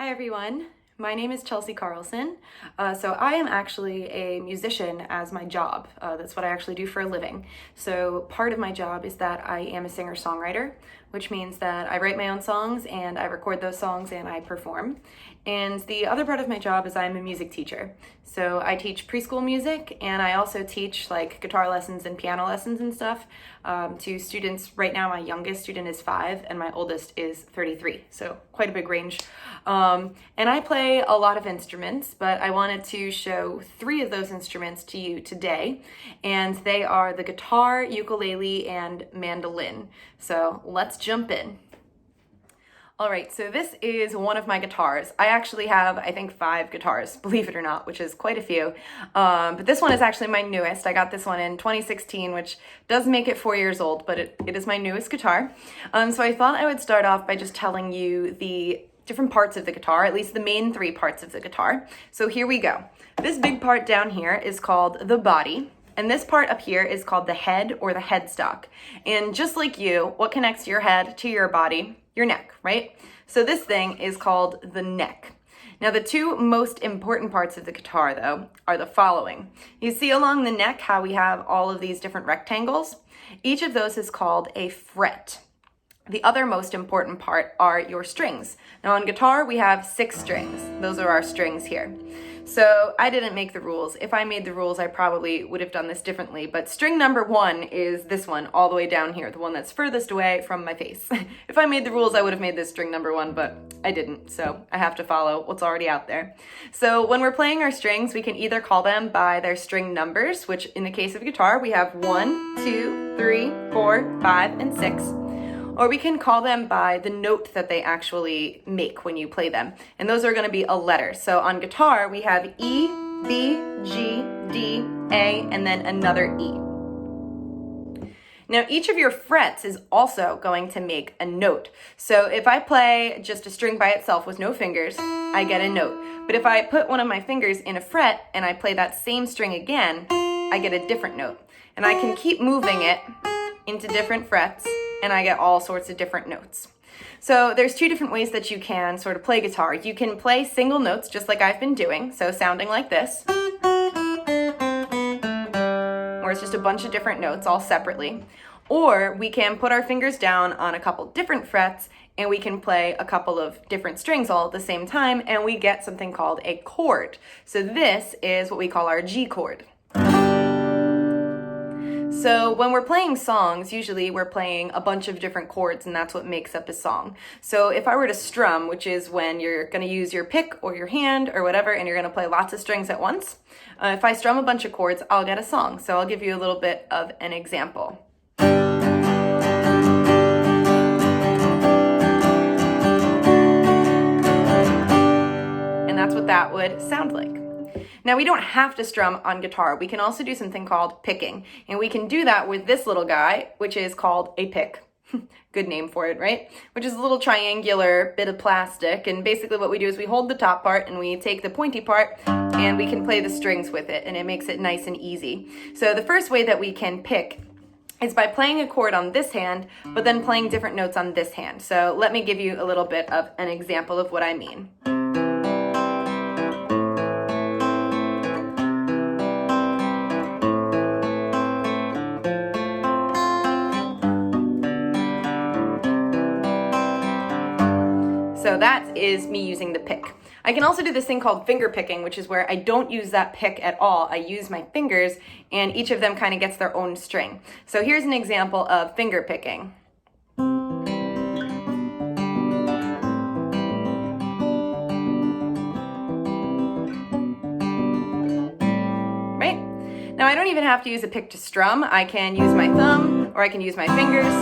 Hi everyone, my name is Chelsea Carlson. So I am actually a musician as my job. That's what I actually do for a living. So part of my job is that I am a singer-songwriter, which means that I write my own songs and I record those songs and I perform. And the other part of my job is I'm a music teacher. So I teach preschool music and I also teach like guitar lessons and piano lessons and stuff to students. Right now my youngest student is 5 and my oldest is 33, so quite a big range. And I play a lot of instruments, but I wanted to show 3 of those instruments to you today, and they are the guitar, ukulele, and mandolin. So let's jump in. All right, so this is one of my guitars. I actually have, I think, 5 guitars, believe it or not, which is quite a few. But this one is actually my newest. I got this one in 2016, which does make it 4 years old, but it is my newest guitar. So I thought I would start off by just telling you the different parts of the guitar, at least the main 3 parts of the guitar. So here we go. This big part down here is called the body. And this part up here is called the head or the headstock. And just like you, what connects your head to your body? Your neck, right? So this thing is called the neck. Now the 2 most important parts of the guitar though are the following. You see along the neck how we have all of these different rectangles? Each of those is called a fret. The other most important part are your strings. Now on guitar, we have 6 strings. Those are our strings here. So I didn't make the rules. If I made the rules, I probably would have done this differently, but string number 1 is this one all the way down here, the one that's furthest away from my face. If I made the rules, I would have made this string number 1, but I didn't, so I have to follow what's already out there. So when we're playing our strings, we can either call them by their string numbers, which in the case of guitar, we have 1, 2, 3, 4, 5, and 6. Or we can call them by the note that they actually make when you play them. And those are going to be a letter. So on guitar, we have E, B, G, D, A, and then another E. Now each of your frets is also going to make a note. So if I play just a string by itself with no fingers, I get a note. But if I put one of my fingers in a fret and I play that same string again, I get a different note. And I can keep moving it into different frets and I get all sorts of different notes. So there's 2 different ways that you can sort of play guitar. You can play single notes just like I've been doing, so sounding like this, where it's just a bunch of different notes all separately. Or we can put our fingers down on a couple different frets and we can play a couple of different strings all at the same time and we get something called a chord. So this is what we call our G chord. So when we're playing songs, usually we're playing a bunch of different chords and that's what makes up a song. So if I were to strum, which is when you're going to use your pick or your hand or whatever and you're going to play lots of strings at once, if I strum a bunch of chords, I'll get a song. So I'll give you a little bit of an example. And that's what that would sound like. Now we don't have to strum on guitar. We can also do something called picking. And we can do that with this little guy, which is called a pick. Good name for it, right? Which is a little triangular bit of plastic. And basically what we do is we hold the top part and we take the pointy part and we can play the strings with it. And it makes it nice and easy. So the first way that we can pick is by playing a chord on this hand, but then playing different notes on this hand. So let me give you a little bit of an example of what I mean. So that is me using the pick. I can also do this thing called finger picking, which is where I don't use that pick at all. I use my fingers and each of them kind of gets their own string. So here's an example of finger picking. Right? Now I don't even have to use a pick to strum. I can use my thumb or I can use my fingers,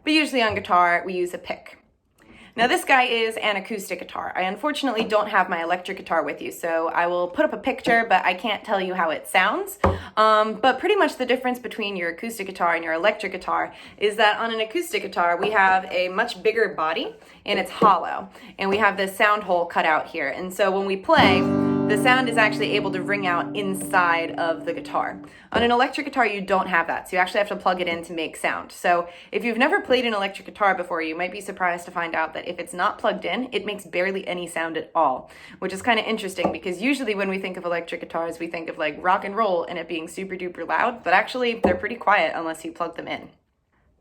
but usually on guitar we use a pick. Now this guy is an acoustic guitar. I unfortunately don't have my electric guitar with you, so I will put up a picture, but I can't tell you how it sounds. But pretty much the difference between your acoustic guitar and your electric guitar is that on an acoustic guitar, we have a much bigger body and it's hollow. And we have this sound hole cut out here. And so when we play, the sound is actually able to ring out inside of the guitar. On an electric guitar, you don't have that, so you actually have to plug it in to make sound. So if you've never played an electric guitar before, you might be surprised to find out that if it's not plugged in, it makes barely any sound at all, which is kind of interesting because usually when we think of electric guitars, we think of like rock and roll and it being super duper loud, but actually they're pretty quiet unless you plug them in.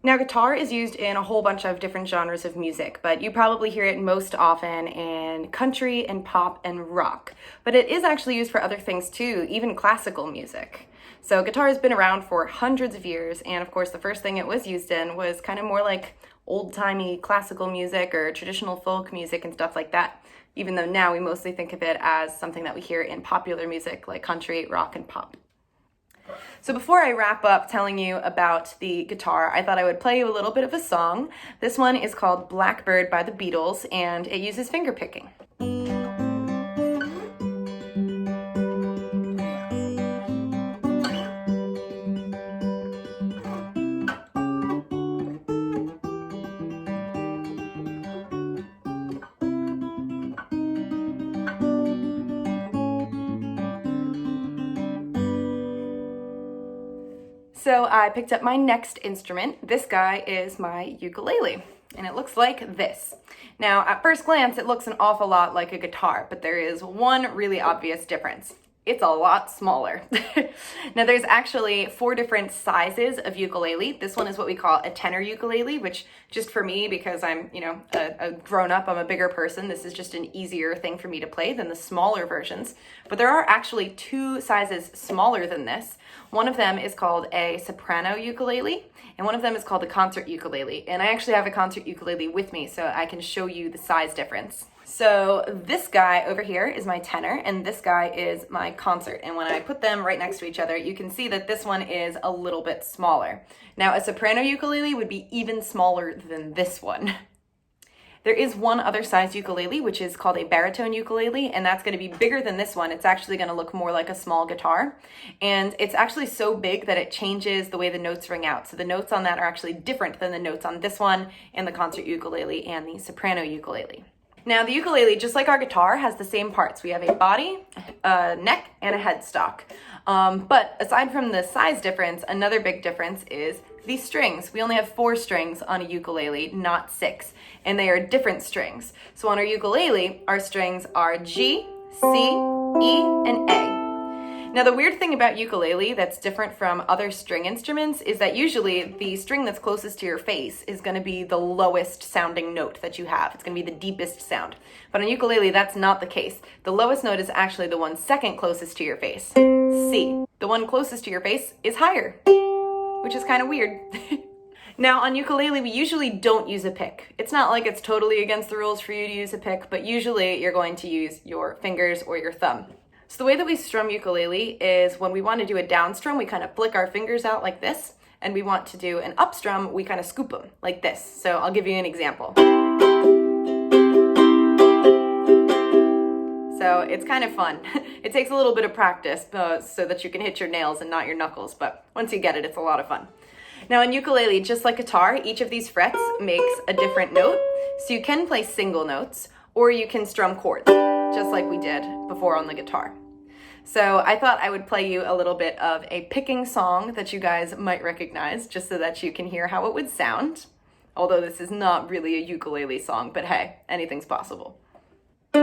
Now, guitar is used in a whole bunch of different genres of music, but you probably hear it most often in country and pop and rock. But it is actually used for other things too, even classical music. So guitar has been around for hundreds of years, and of course the first thing it was used in was kind of more like old-timey classical music or traditional folk music and stuff like that, even though now we mostly think of it as something that we hear in popular music like country, rock, and pop. So before I wrap up telling you about the guitar, I thought I would play you a little bit of a song. This one is called Blackbird by the Beatles, and it uses finger picking. So I picked up my next instrument. This guy is my ukulele, and it looks like this. Now, at first glance, it looks an awful lot like a guitar, but there is one really obvious difference. It's a lot smaller. Now, there's actually 4 different sizes of ukulele. This one is what we call a tenor ukulele, which just for me, because I'm, a grown-up, I'm a bigger person, this is just an easier thing for me to play than the smaller versions. But there are actually 2 sizes smaller than this. One of them is called a soprano ukulele, and one of them is called a concert ukulele. And I actually have a concert ukulele with me, so I can show you the size difference. So this guy over here is my tenor, and this guy is my concert. And when I put them right next to each other, you can see that this one is a little bit smaller. Now, a soprano ukulele would be even smaller than this one. There is one other size ukulele, which is called a baritone ukulele, and that's going to be bigger than this one. It's actually going to look more like a small guitar, and it's actually so big that it changes the way the notes ring out. So the notes on that are actually different than the notes on this one and the concert ukulele and the soprano ukulele. Now, the ukulele, just like our guitar, has the same parts. We have a body, a neck, and a headstock. But aside from the size difference, another big difference is the strings. We only have 4 strings on a ukulele, not 6, and they are different strings. So on our ukulele, our strings are G, C, E, and A. Now, the weird thing about ukulele that's different from other string instruments is that usually the string that's closest to your face is going to be the lowest sounding note that you have. It's going to be the deepest sound. But on ukulele, that's not the case. The lowest note is actually the one second closest to your face, C. The one closest to your face is higher, which is kind of weird. Now, on ukulele, we usually don't use a pick. It's not like it's totally against the rules for you to use a pick, but usually you're going to use your fingers or your thumb. So the way that we strum ukulele is when we want to do a down strum, we kind of flick our fingers out like this, and we want to do an up strum, we kind of scoop them like this. So I'll give you an example. So it's kind of fun. It takes a little bit of practice so that you can hit your nails and not your knuckles, but once you get it, it's a lot of fun. Now in ukulele, just like guitar, each of these frets makes a different note. So you can play single notes, or you can strum chords, just like we did before on the guitar. So I thought I would play you a little bit of a picking song that you guys might recognize, just so that you can hear how it would sound. Although this is not really a ukulele song, but hey, anything's possible. So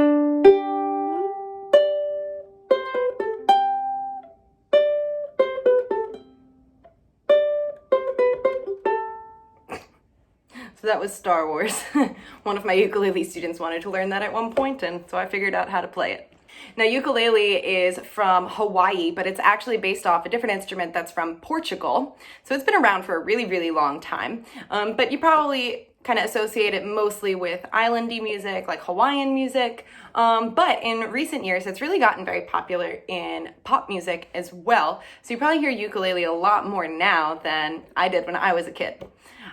that was Star Wars. One of my ukulele students wanted to learn that at one point, and so I figured out how to play it. Now, ukulele is from Hawaii, but it's actually based off a different instrument that's from Portugal. So it's been around for a really, really long time. But you probably kind of associate it mostly with islandy music, like Hawaiian music. But in recent years, it's really gotten very popular in pop music as well. So you probably hear ukulele a lot more now than I did when I was a kid.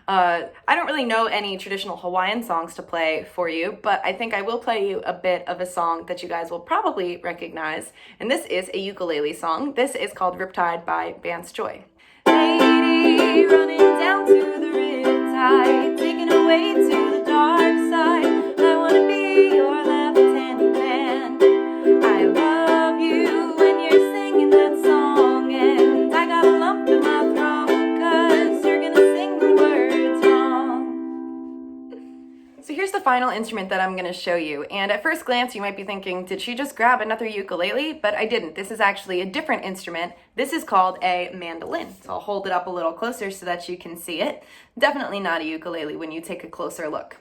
I don't really know any traditional Hawaiian songs to play for you, but I think I will play you a bit of a song that you guys will probably recognize. And this is a ukulele song. This is called Riptide by Vance Joy. Lady, running down to the riptide, taken away to the dark side. I want to be your left-hand man. I love final instrument that I'm going to show you. And at first glance, you might be thinking, did she just grab another ukulele? But I didn't. This is actually a different instrument. This is called a mandolin. So I'll hold it up a little closer so that you can see it. Definitely not a ukulele when you take a closer look.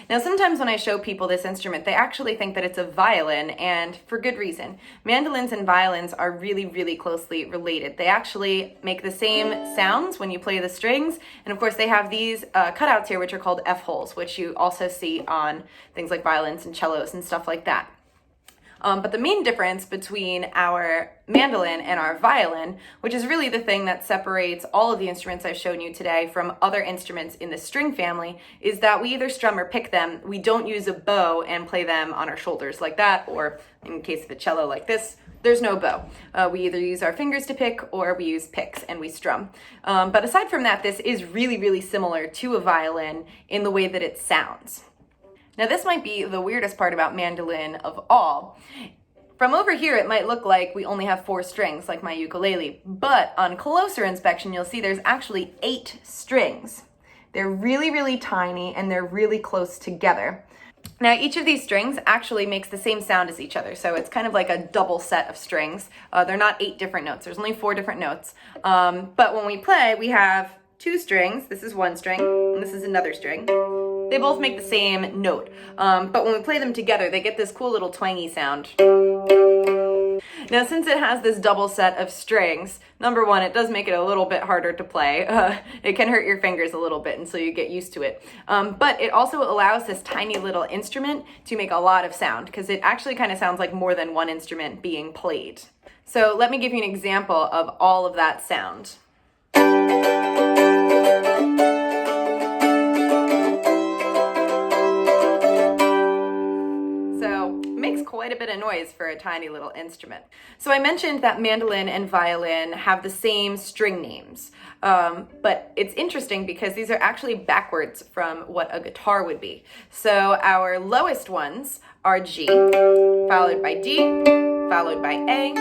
Now, sometimes when I show people this instrument, they actually think that it's a violin, and for good reason. Mandolins and violins are really, really closely related. They actually make the same sounds when you play the strings, and of course they have these cutouts here, which are called F-holes, which you also see on things like violins and cellos and stuff like that. But the main difference between our mandolin and our violin, which is really the thing that separates all of the instruments I've shown you today from other instruments in the string family, is that we either strum or pick them. We don't use a bow and play them on our shoulders like that, or in case of a cello like this, there's no bow. We either use our fingers to pick or we use picks and we strum. But aside from that, this is really, really similar to a violin in the way that it sounds. Now, this might be the weirdest part about mandolin of all. From over here, it might look like we only have 4 strings, like my ukulele, but on closer inspection, you'll see there's actually 8 strings. They're really, really tiny, and they're really close together. Now, each of these strings actually makes the same sound as each other, so it's kind of like a double set of strings. They're not 8 different notes. There's only 4 different notes. But when we play, we have 2 strings. This is one string, and this is another string. They both make the same note, but when we play them together, they get this cool little twangy sound. Now, since it has this double set of strings, number one, it does make it a little bit harder to play. It can hurt your fingers a little bit until you get used to it. But it also allows this tiny little instrument to make a lot of sound, because it actually kind of sounds like more than one instrument being played. So let me give you an example of all of that sound. Quite a bit of noise for a tiny little instrument. So I mentioned that mandolin and violin have the same string names, but it's interesting because these are actually backwards from what a guitar would be. So our lowest ones are G, followed by D, followed by A,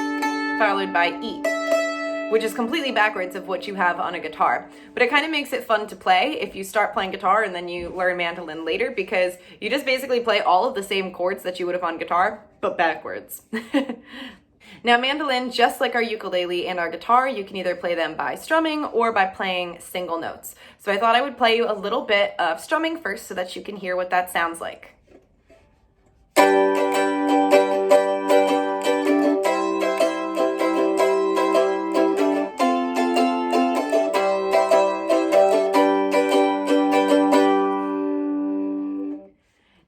followed by E, which is completely backwards of what you have on a guitar. But it kind of makes it fun to play if you start playing guitar and then you learn mandolin later, because you just basically play all of the same chords that you would have on guitar, but backwards. Now, mandolin, just like our ukulele and our guitar, you can either play them by strumming or by playing single notes. So I thought I would play you a little bit of strumming first so that you can hear what that sounds like.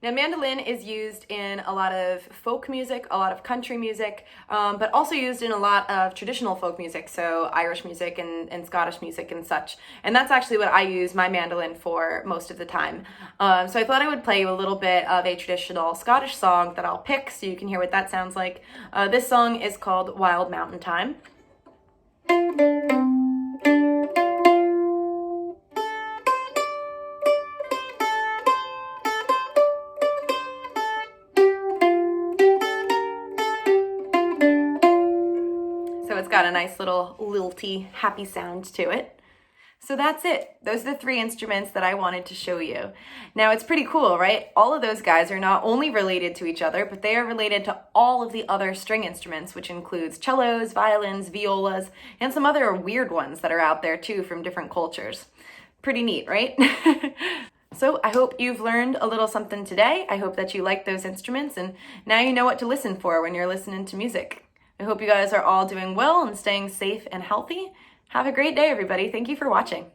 Now, mandolin is used in a lot of folk music, a lot of country music, but also used in a lot of traditional folk music, so Irish music and Scottish music and such. And that's actually what I use my mandolin for most of the time. So I thought I would play you a little bit of a traditional Scottish song that I'll pick so you can hear what that sounds like. This song is called Wild Mountain Thyme. So it's got a nice little lilty, happy sound to it. So that's it. Those are the 3 instruments that I wanted to show you. Now, it's pretty cool, right? All of those guys are not only related to each other, but they are related to all of the other string instruments, which includes cellos, violins, violas, and some other weird ones that are out there too from different cultures. Pretty neat, right? So I hope you've learned a little something today. I hope that you like those instruments, and now you know what to listen for when you're listening to music. I hope you guys are all doing well and staying safe and healthy. Have a great day, everybody. Thank you for watching.